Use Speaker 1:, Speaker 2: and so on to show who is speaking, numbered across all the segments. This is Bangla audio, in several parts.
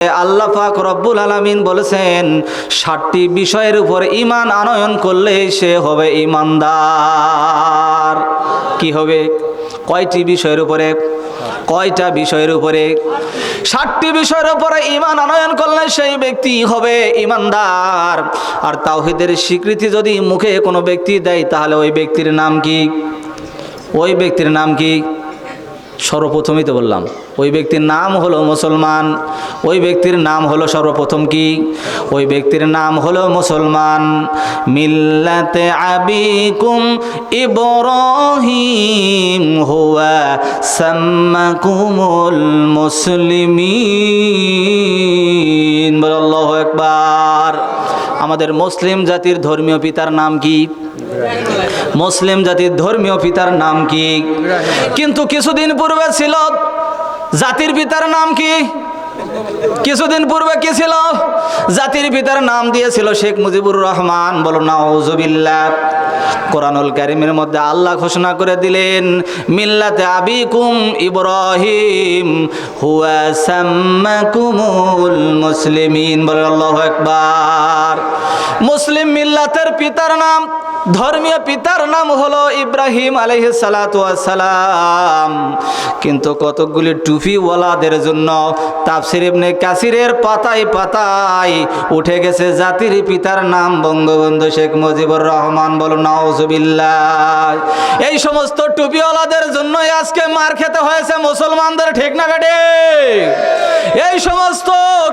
Speaker 1: আল্লাহ পাক রব্বুল আলামিন বলেছেন 60টি বিষয়ের উপর ঈমান আনয়ন করলে সে হবে ঈমানদার। কি হবে? কয়টি বিষয়ের উপরে? কয়টা বিষয়ের উপরে? 60টি বিষয়ের উপরে ঈমান আনয়ন করলে সেই ব্যক্তি হবে ঈমানদার। আর তাওহীদের স্বীকৃতি যদি মুখে কোনো ব্যক্তি দেয় তাহলে ওই ব্যক্তির নাম কি? ওই ব্যক্তির নাম কি? সর্বপ্রথমই তো বললাম, ওই ব্যক্তির নাম হলো মুসলমান। ওই ব্যক্তির নাম হলো সর্বপ্রথম কি? ওই ব্যক্তির নাম হলো মুসলমান। মিল্লাতে আবিকুম ইব্রাহিম হুয়া সাম্মাকুমুল মুসলিমিন। বল আল্লাহু আকবার। আমাদের মুসলিম জাতির ধর্মীয় পিতার নাম কি? মুসলিম জাতির ধর্মীয় পিতার নাম কি? কিন্তু কিছুদিন পূর্বে ছিল জাতির পিতার নাম কি? কিছুদিন পূর্বে কি ছিল? জাতির পিতার নাম দিয়েছিল শেখ মুজিবুর রহমান। বলো নাউজুবিল্লাহ। কোরআনুল কারীমের মধ্যে আল্লাহ ঘোষণা করে দিলেন মিল্লাতে আবিকুম ইব্রাহিম হুয়া সাম্মাকুমুল মুসলিমিন। বলো আল্লাহু আকবার। মুসলিম মিল্লাতের পিতার নাম, ধর্মীয় পিতার নাম হলো ইব্রাহিম আলাইহিস সালাতু ওয়াস সালাম। কিন্তু কতকগুলি টুপিওয়ালাদের জন্য তাফসীর ইবনে কাসিরের পাতায় পাতায় উঠে গেছে জাতির পিতার নাম বঙ্গবন্ধু শেখ মুজিবুর রহমান। বলো নাউজুবিল্লাহ। এই সমস্ত টুপিওয়ালাদের জন্যই আজকে মার খেতে হয়েছে মুসলমানদের, ঠিক না বেটে? এই সমস্ত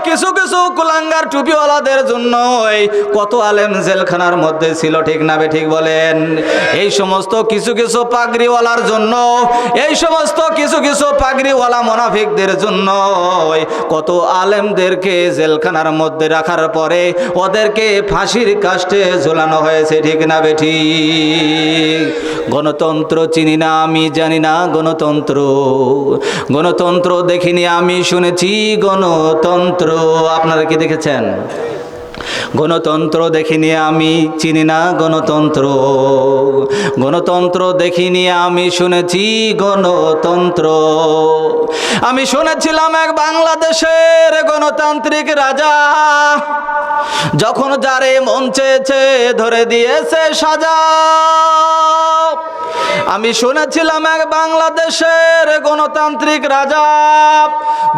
Speaker 1: কিছু কিছু কুলাঙ্গার টুপিওয়ালাদের জন্যই কত আলেম জেলখানার মধ্যে ছিল, ঠিক না বেঠিক বলেন? এই সমস্ত কিছু কিছু পাগড়িওয়ালার জন্য, এই সমস্ত কিছু কিছু পাগড়িওয়ালা মুনাফিকদের জন্য কত আলেমদেরকে জেলখানার মধ্যে রাখার পরে ওদেরকে ফাঁসির কাস্টে ঝোলানো হয়েছে, ঠিক না বেঠিক? গণতন্ত্র চিনি না, আমি জানি না গণতন্ত্র। গণতন্ত্র দেখিনি, আমি শুনেছি গণতন্ত্র। আপনারা কি দেখেছেন? গণতন্ত্র দেখিনি, আমি চিনি না গণতন্ত্র। গণতন্ত্র দেখিনি, আমি শুনেছি গণতন্ত্র। আমি শুনেছিলাম এক বাংলাদেশের গণতান্ত্রিক রাজা যখন যারে মন চেয়েছে ধরে দিয়েছে সাজা। আমি শুনেছিলাম এক বাংলাদেশের গণতান্ত্রিক রাজা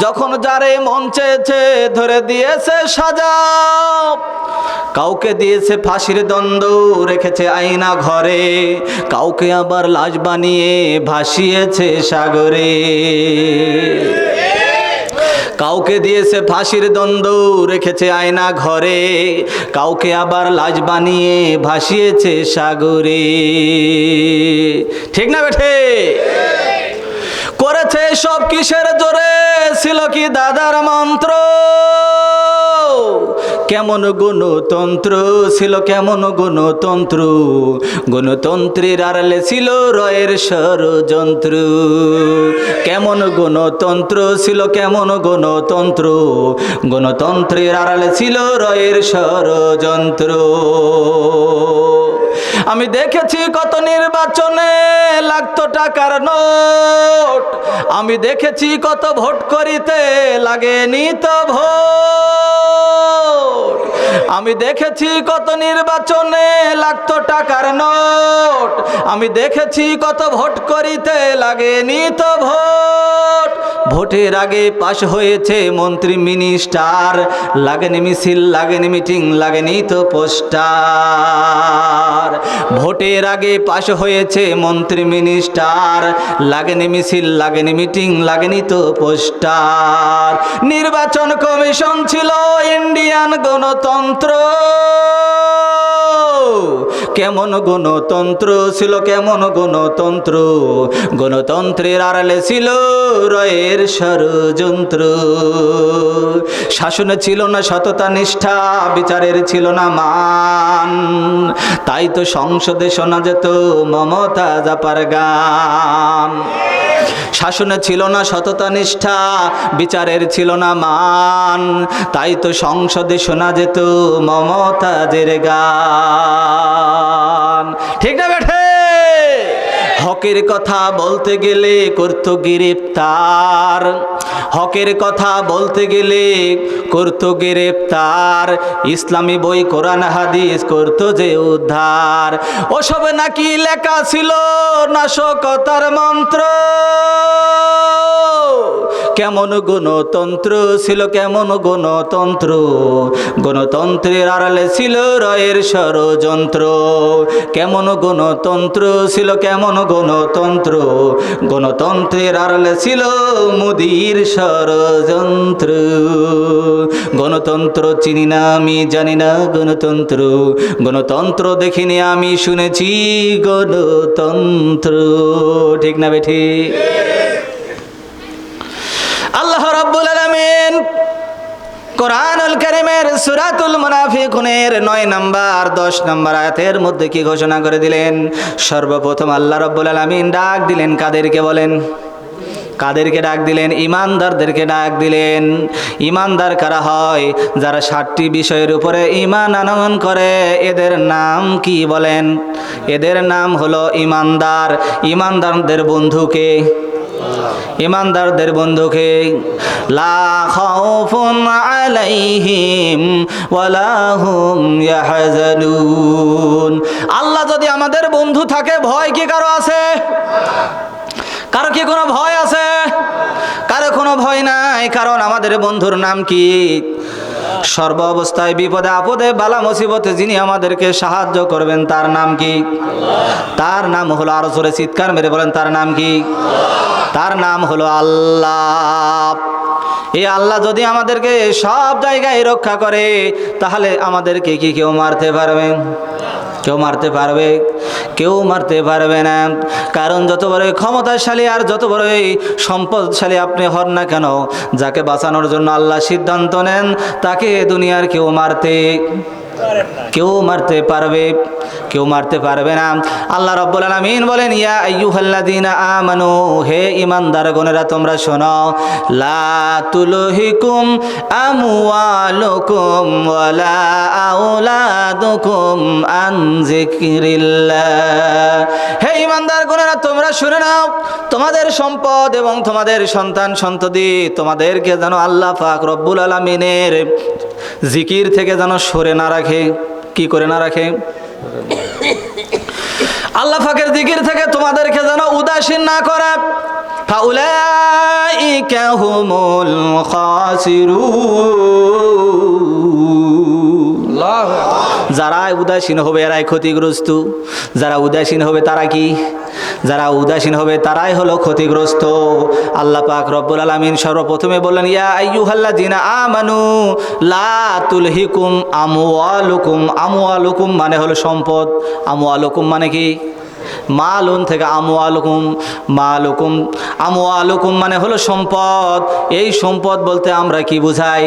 Speaker 1: যখন যারে মন চেয়েছে ধরে দিয়েছে সাজা। কাউকে দিয়েছে ফাঁসির দণ্ড, রেখেছে আয়না ঘরে, কাউকে আবার লাশ বানিয়ে ভাসিয়েছে সাগরে। কাউকে দিয়েছে ফাঁসির দণ্ড, রেখেছে আয়না ঘরে, কাউকে আবার লাশ বানিয়ে ভাসিয়েছে সাগরে, ঠিক না বেঠে? করেছে সব কিসের জোরে? ছিল কি দাদার মন্ত্র? কেমন গণতন্ত্র ছিল, কেমন গণতন্ত্র? গণতন্ত্রের আড়ালে ছিল রয়ের ষড়যন্ত্র। কেমন গণতন্ত্র ছিল, কেমন গণতন্ত্র? গণতন্ত্রের আড়ালে ছিল রয়ের ষড়যন্ত্র। আমি দেখেছি কত নির্বাচনে লাগতো টাকার নোট। আমি দেখেছি কত ভোট করিতে লাগেনি তো ভোট। আমি দেখেছি কত নির্বাচনে লাগতো টাকার নোট। আমি দেখেছি কত ভোট করিতে লাগেনি তো ভোট। ভোটের আগে পাশ হয়েছে মন্ত্রী মিনিস্টার, লাগেনি মিছিল, লাগেনি মিটিং, লাগেনি তো পোস্টার। ভোটের আগে পাশ হয়েছে মন্ত্রী মিনিস্টার, লাগেনি মিছিল, লাগেনি মিটিং, লাগেনি তো পোস্টার। নির্বাচন কমিশন ছিল ইন্ডিয়ান গণতন্ত্র। কেমন গণতন্ত্র ছিল, কেমন গণতন্ত্র? গণতন্ত্রের আড়ালে ছিল রয়ের ষড়যন্ত্র। শাসনে ছিল না সততা নিষ্ঠা, বিচারের ছিল না মান, তাই তো সংসদে শোনা যেত মমতা জাপার গান। শাসনে ছিল না সততা নিষ্ঠা, বিচারের ছিল না মান, তাই তো সংসদে শোনা যেত মমতাজের গান, ঠিক না বেঠে? হক হকের কথা বলতে গেলে করতো গ্রেপ্তার, হকের কথা বলতে গেলে করতো গ্রেপ্তার, ইসলামী বই কোরআন হাদিস করতো যে উদ্ধার। ওসব নাকি লেখা ছিল নাশকতার মন্ত্র, কেমন গণতন্ত্র ছিল, কেমন গণতন্ত্র, গণতন্ত্রের আড়ালে ছিল রয়ের ষড়যন্ত্র, কেমন গণতন্ত্র ছিল, কেমন গণতন্ত্র, গণতন্ত্রের আড়ালে ছিল মোদির ষড়যন্ত্র। গণতন্ত্র চিনি না আমি, জানি না গণতন্ত্র, গণতন্ত্র দেখিনি আমি, শুনেছি গণতন্ত্র। ঠিক না বেঠি? আল্লাহ রাব্বুল আলামিন কোরআনুল কারীমের সূরাতুল মুনাফিকুনের 9 নাম্বার 10 নাম্বার আয়াতের মধ্যে কি ঘোষণা করে দিলেন? সর্বপ্রথম আল্লাহ রাব্বুল আলামিন ডাক দিলেন কাদেরকে বলেন? কাদেরকে ডাক দিলেন? ইমানদারদেরকে ডাক দিলেন। ইমানদার কারা হয়? যারা 7টি বিষয়ের উপরে ঈমান আনয়ন করে। এদের নাম কি বলেন? এদের নাম হলো ইমানদার। ইমানদারদের বন্ধুকে, ইমানদারদের বন্ধুকে লা খাউফুন আলাইহিম ওয়ালা হুম ইয়াহজানুন। আল্লাহ যদি আমাদের বন্ধু থাকে, ভয় কি কারো আছে? কারো কি কোনো ভয় আছে? কারো কোনো ভয় নাই, কারণ আমাদের বন্ধুর নাম কি? সর্ব অবস্থায় বিপদে আপদে বালা মুসিবতে যিনি আমাদেরকে সাহায্য করবেন তার নাম কি? তার নাম হলো, আরো জোরে চিৎকার মেরে বলেন, তার নাম কি? তার নাম হলো আল্লাহ। এই আল্লাহ যদি আমাদেরকে সব জায়গায় রক্ষা করে, তাহলে আমাদেরকে কি কেউ মারতে পারবে? কেউ মারতে পারবে? কেউ মারতে পারবে না। কারণ যত বড় ক্ষমতাশালী আর যত বড় সম্পদশালী আপনি হন না কেন, যাকে বাঁচানোর জন্য আল্লাহ সিদ্ধান্ত নেন, তাকে দুনিয়ার কেউ মারতে পারবে? কেউ মারতে পারবে না। আল্লাহ রাব্বুল আলামিন বলেন, ইয়া আইয়ুহাল্লাযীনা আমানু, হে ঈমানদারগণেরা তোমরা শোনো, লা তুলহিকুম আমওয়ালুকুম ওয়ালা আওলাদুকুম আন যিকরিল্লাহ। হে ঈমানদারগণেরা তোমরা শুনে নাও, তোমাদের সম্পদ এবং তোমাদের সন্তান সন্ততি তোমাদেরকে যেন আল্লাহ পাক রব্বুল আলামিনের জিকির থেকে যেন সরে না রাখে। কি করে না রাখে? আল্লাহ পাকের জিকির থেকে তোমাদেরকে যেন উদাসীন না করে। ফাউলাইকা হুমুল খাসিরুন। যারা উদাসীন হবে এরাই ক্ষতিগ্রস্ত। যারা উদাসীন হবে তারা কি? যারা উদাসীন হবে তারাই হলো ক্ষতিগ্রস্ত। আল্লাহ পাক রব্বুল আলামিন সর্বপ্রথমে বললেন, ইয়া আইয়ুহাল্লাযীনা আমানু লা তুলহিকুম আমওয়ালুকুম। আমওয়ালুকুম মানে হলো সম্পদ। আমওয়ালুকুম মানে কি? মালুন থেকে আমওয়ালুকুম, মালুকুম, আমওয়ালুকুম মানে হলো সম্পদ। এই সম্পদ বলতে আমরা কি বুঝাই?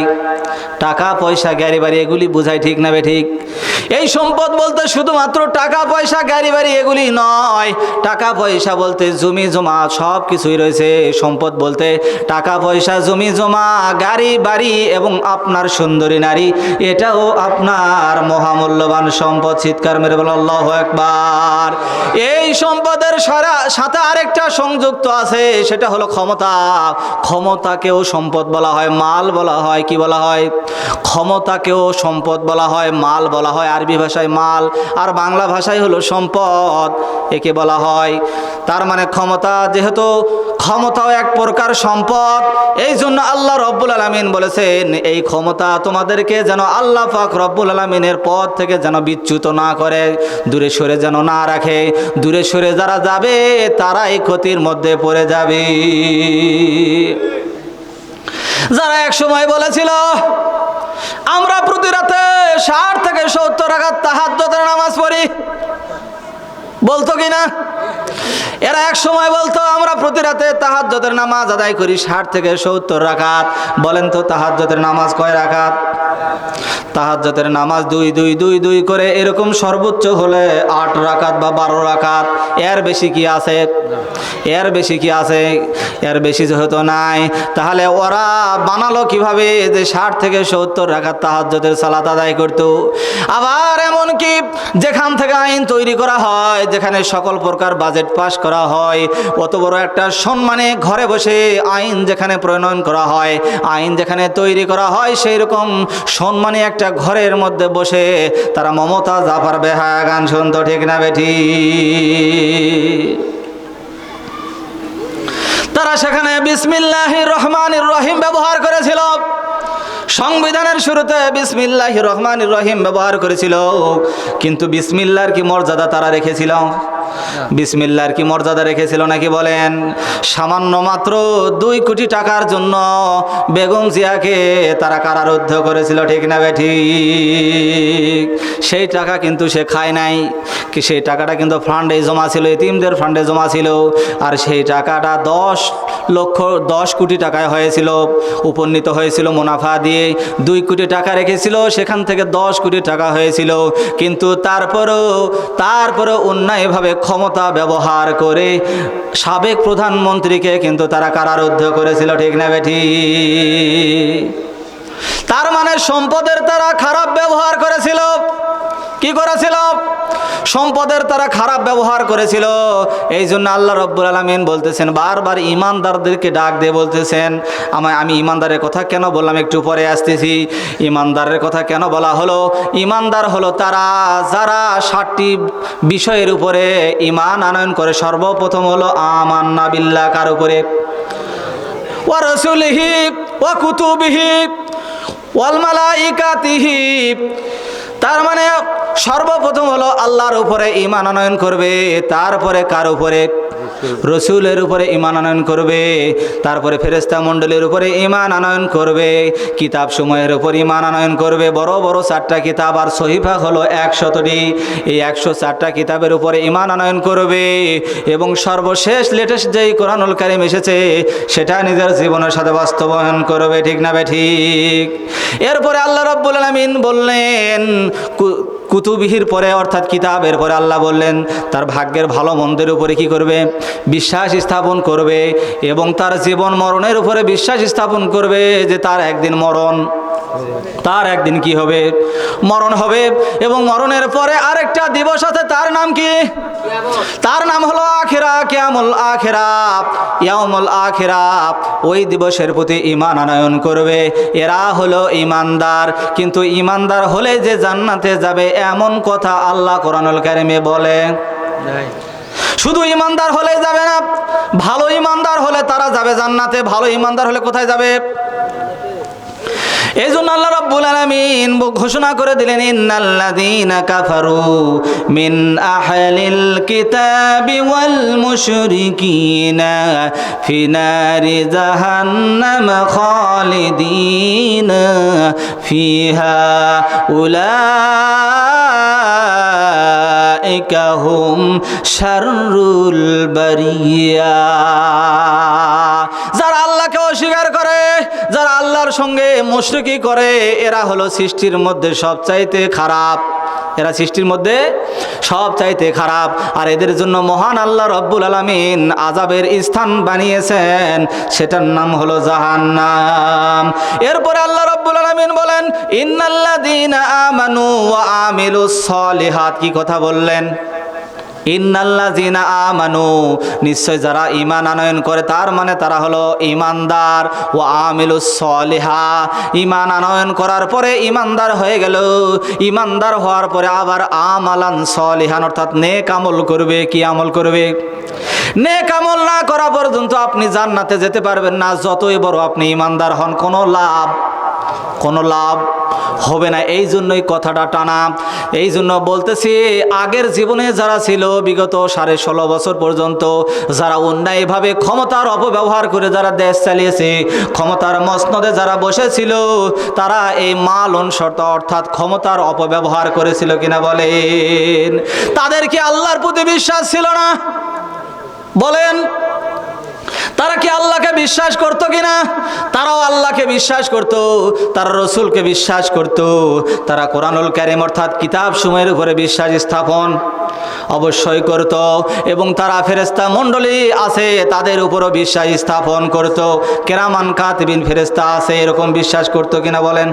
Speaker 1: টাকা পয়সা গাড়ি বাড়ি এগুলি বুঝাই, ঠিক না বেঠিক? এই সম্পদ বলতে শুধুমাত্র টাকা পয়সা গাড়ি বাড়ি এগুলি নয়। টাকা পয়সা বলতে জমি জমা সব কিছুই রয়েছে। সম্পদ বলতে টাকা পয়সা, জমি জমা, গাড়ি বাড়ি এবং আপনার সুন্দরী নারী, এটাও আপনার মহামূল্যবান সম্পদ। চিৎকার মেরে বলো আল্লাহু আকবার। এই সম্পদের সাথে আরেকটা সংযুক্ত আছে, সেটা হলো ক্ষমতা। ক্ষমতাকেও সম্পদ বলা হয়, মাল বলা হয়। কি বলা হয়? ক্ষমতাকেও সম্পদ বলা হয়, মাল বলা হয়। আরবি ভাষায় মাল আর বাংলা ভাষায় হলো সম্পদ, একে বলা হয়। তার মানে ক্ষমতা, যেহেতু ক্ষমতাও এক প্রকার সম্পদ, এই জন্য আল্লাহ রব্বুল আলামিন বলেছেন, এই ক্ষমতা তোমাদেরকে যেন আল্লাহ পাক রব্বুল আলামিনের পথ থেকে যেন বিচ্যুত না করে, দূরে সরে যেন না রাখে। দূরে সরে যারা যাবে তারাই ক্ষতির মধ্যে পড়ে যাবে। যারা এক সময় বলেছিল আমরা প্রতি রাতে 60 থেকে 70 রাকাত তাহাজ্জুদের নামাজ পড়ি, বলতো কিনা? এরা এক সময় বলতো আমরা প্রতি রাতে তাহাজ্জুদের নামাজ আদায় করি 60 থেকে 70 রাকাত। বলেন তো তাহাজ্জুদের নামাজ কয় রাকাত? তাহাজ্জুদের নামাজ 2 করে, এরকম সর্বোচ্চ হলে 8 রাকাত বা 12 রাকাত। এর বেশি কি আছে? এর বেশি কি আছে? এর বেশি যেহেতু নাই, তাহলে ওরা বানালো কিভাবে যে 60 থেকে 70 রাকাত তাহাজ্জুদের সালাত আদায় করতো? আবার এমন কি যেখান থেকে আইন তৈরি করা হয় যেখানে সকল প্রকার বাজেট পাস করা হয়, অত বড় একটা সম্মানে ঘরে বসে আইন যেখানে প্রণয়ন করা হয়, আইন যেখানে তৈরি করা হয়, সেই রকম সম্মানে একটা ঘরের মধ্যে বসে তারা মমতা জাফর বেহায়া গান শুনতো, ঠিক না বেঠি? তারা সেখানে বিসমিল্লাহির রহমানির রহিম ব্যবহার করেছিল। সংবিধানের শুরুতে বিসমিল্লাহির রহমানির রহিম ব্যবহার করেছিল, কিন্তু বিসমিল্লাহর কি মর্যাদা তারা রেখেছিল? বিসমিল্লাহর কি মর্যাদা রেখেছিল নাকি বলেন? সামান্য মাত্র 2 কোটি টাকার জন্য বেগম জিয়াকে তারা কারারুদ্ধ করেছিল, ঠিক না বেঠি? সেই টাকা কিন্তু সে খায় নাই, কি সেই টাকাটা কিন্তু ফান্ডে জমা ছিল, এতিমদের ফান্ডে জমা ছিল। আর সেই টাকাটা 10 কোটি টাকায় হয়েছিল, উপনীত হয়েছিল মুনাফা দিয়ে। 2 কোটি টাকা রেখেছিল, সেখান থেকে 10 কোটি টাকা হয়েছিল। কিন্তু তারপরেও অন্যায়ভাবে ক্ষমতা ব্যবহার করে সাবেক প্রধানমন্ত্রীকে কিন্তু তারা কারারুদ্ধ করেছিল, ঠিক না বেঠি? তার মানে সম্পদের তারা খারাপ ব্যবহার করেছিল। কি করেছিল? সম্পদের তারা খারাপ ব্যবহার করেছিল। এই জন্য আল্লাহ রাব্বুল আলামিন বলতেছেন, বারবার ইমানদারদেরকে ডাক দিয়ে বলতেছেন, আমি ইমানদারের কথা কেন বললাম একটু পরে আসতেছি। ইমানদারের কথা কেন বলা হলো? ইমানদার হলো তারা যারা 7টি বিষয়ের উপরে ঈমান আনয়ন করে। সর্বপ্রথম হলো আমান্না বিল্লাহ, কার উপরে? ওয়া রাসূলিহি ওয়া কুতুবিহি ওয়াল মালাইকাতিহি। তার মানে সর্বপ্রথম হলো আল্লাহর উপরে ঈমান আনয়ন করবে, তারপরে কার উপরে? রসুলের উপরে ঈমান আনয়ন করবে, তারপরে ফেরেশতা মণ্ডলীর উপরে ঈমান আনয়ন করবে, কিতাব সমূহের উপর ঈমান আনয়ন করবে। বড় বড় 4টা কিতাব আর সহিফা হলো 100টি। এই 104টা কিতাবের উপরে ঈমান আনয়ন করবে এবং সর্বশেষ লেটেস্ট যেই কোরআনুল কারীম এসেছে সেটা নিজের জীবনের সাথে বাস্তবায়ন করবে, ঠিক না ঠিক? এরপরে আল্লাহ রাব্বুল আলামিন বললেন কুতুবিহির পরে অর্থাৎ কিতাবের পরে আল্লাহ বললেন তার ভাগ্যের ভালো মন্দের উপরে কি করবে? বিশ্বাস স্থাপন করবে এবং তার জীবন মরণের উপরে বিশ্বাস স্থাপন করবে যে তার একদিন মরণ, তার একদিন কি হবে? মরণ হবে। এবং মরণের পরে আরেকটা দিবস আছে, তার নাম কি? তার নাম হলো আখিরা, কিয়ামুল আখিরা, ইয়াউমুল আখিরা। ওই দিবসের প্রতি ঈমান আনয়ন করবে। এরা হলো ঈমানদার। কিন্তু ঈমানদার হলে যে জান্নাতে যাবে এমন কথা আল্লাহ কোরআনুল কারীমে বলে। শুধু ঈমানদার হলেই যাবে না, ভালো ঈমানদার হলে তারা যাবে জান্নাতে। ভালো ঈমানদার হলে কোথায় যাবে? এই জন্য আল্লাহ রাব্বুল আলামিন ঘোষণা করে দিলেন, ইন্নাল্লাযীনা কাফারু মিন আহলিল কিতাবি ওয়াল মুশরিকিনা ফি নারি জাহান্নাম খালিদিনা ফিহা উলাইকা হুম শাররুল বারিয়া। যারা আল্লাহকে অস্বীকার করে, যারা আল্লাহর সঙ্গে মুশরিকি করে, এরা হলো সৃষ্টির মধ্যে সবচাইতে খারাপ। এরা সৃষ্টির মধ্যে সবচাইতে খারাপ। আর এদের জন্য মহান আল্লাহ রব্বুল আলামিন আযাবের স্থান বানিয়েছেন, সেটার নাম হলো জাহান্নাম। এরপরে আল্লাহ রব্বুল আলামিন বলেন, ইন্নাল্লাযীনা আমানু ওয়া আমিলুস সলিহাত। কি কথা বললেন? ইন্নাল্লাযীনা আমানু, নিশ্চয় যারা ঈমান আনয়ন করে, তার মানে তারা হলো ঈমানদার। ওয়া আমিলুস সলিহা, ঈমান আনয়ন করার পরে ঈমানদার হয়ে গেল। ঈমানদার হওয়ার পরে আবার আমালান সলিহান, অর্থাৎ নেক আমল করবে। কি আমল করবে? নেক আমল না করা পর্যন্ত আপনি জান্নাতে যেতে পারবেন না। যতই বড় আপনি ঈমানদার হন, কোনো লাভ হবে না। এই জন্যই কথাটা টানা। এই জন্য বলতেছি, আগের জীবনে যারা ছিল বিগত 16.5 বছর পর্যন্ত, যারা অন্যায়ভাবে ক্ষমতার অপব্যবহার করে যারা দেশ চালিয়েছে, ক্ষমতার মসনদে যারা বসেছিল, তারা এই মালন শর্ত অর্থাৎ ক্ষমতার অপব্যবহার করেছিল কিনা বলেন? তাদের কি আল্লাহর প্রতি বিশ্বাস ছিল না? বলেন, তারা কি আল্লাহকে বিশ্বাস করতো কিনা? তারাও আল্লাহকে বিশ্বাস করত, তারা রসুলকে বিশ্বাস করত, তারা কোরআনুল কারীম অর্থাৎ কিতাব সমূহের উপরে বিশ্বাস স্থাপন অবশ্যই করত এবং তারা ফেরেশতা মণ্ডলী আছে তাদের উপরও বিশ্বাস স্থাপন করত। কিরামান কাতিবিন ফেরেশতা আছে, এরকম বিশ্বাস করতো কিনা বলেন?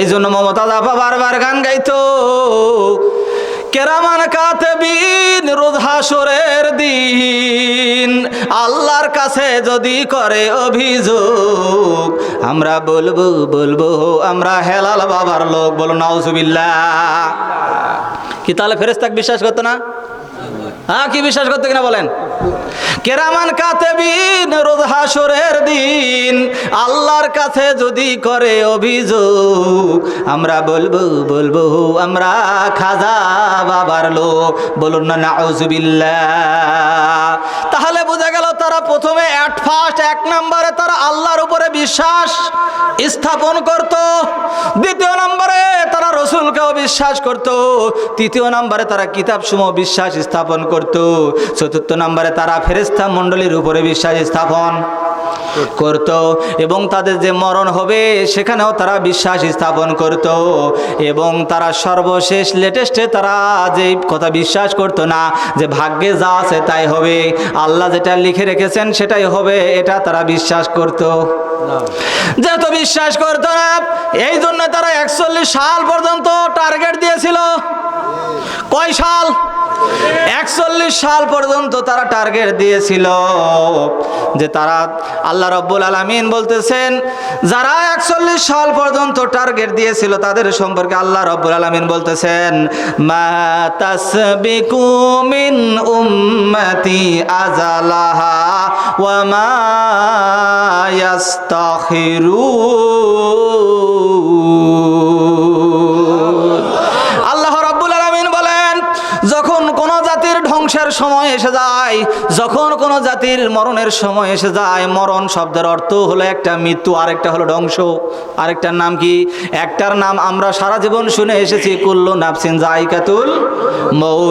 Speaker 1: এই জন্য মমতাজ আপা বারবার গান গাইতো, কেরামান কাতেবিন রোজ হাসরের দিন আল্লাহর কাছে যদি করে অভিযোগ, আমরা বলবো আমরা হেলাল বাবার লোক। বলো নাউজুবিল্লাহ। কি তাহলে ফেরেশতাকে বিশ্বাস করতো না? হ্যাঁ, কি বিশ্বাস করতে কিনা বলেন? কেরামান কাতেবিন রোজ হাসরের দিন আল্লাহর কাছে যদি করে অভিযোগ, আমরা বলবো আমরা খাজা বাবার লোক। বলুন না নাউজুবিল্লাহ। তাহলে বোঝা গেল তারা প্রথমে এক নম্বরে তারা আল্লাহর উপরে বিশ্বাস স্থাপন করত, দ্বিতীয় নম্বরে তারা রসুলকেও বিশ্বাস করত, তৃতীয় নম্বরে তারা কিতাবসমূহ বিশ্বাস স্থাপন করত, চতুর্থ নম্বরে তারা ফেরেশতা মণ্ডলীর উপরে বিশ্বাস স্থাপন করত, এবং তাদের যে মরণ হবে সেখানেও তারা বিশ্বাস স্থাপন করত, এবং তারা সর্বশেষ লেটেস্টে তারা যে কথা বিশ্বাস করত না যে ভাগ্যে যা আছে তাই হবে, আল্লাহ যেটা লিখে রেখেছেন সেটাই হবে, এটা তারা বিশ্বাস করত। যেহেতু বিশ্বাস করত না, এই জন্য তারা 41 সাল পর্যন্ত টার্গেট দিয়েছিল। কয় সাল? 41 সাল পর্যন্ত তারা টার্গেট দিয়েছিল যে তারা, আল্লাহ রাব্বুল আলামিন বলতেছেন যারা 41 সাল পর্যন্ত টার্গেট দিয়েছিল তাদের সম্পর্কে আল্লাহ রাব্বুল আলামিন বলতেছেন মা তাসবিকু মিন উম্মতি আজালাহা ওয়া মা ইয়াস্তাখিরুন। আল্লাহ রাব্বুল আলামিন বলেন যখন কোন জাতির ধ্বংসের সময় এসে যায়, যখন কোন জাতির মরণের সময় এসে যায়, মরণ শব্দের অর্থ হলো একটা মৃত্যু, আরেকটা হলো ধ্বংস। আরেকটার নাম কি? একটার নাম আমরা সারা জীবন শুনে এসেছি, কুল্লু নাফসিন যায়কাতুল মউত।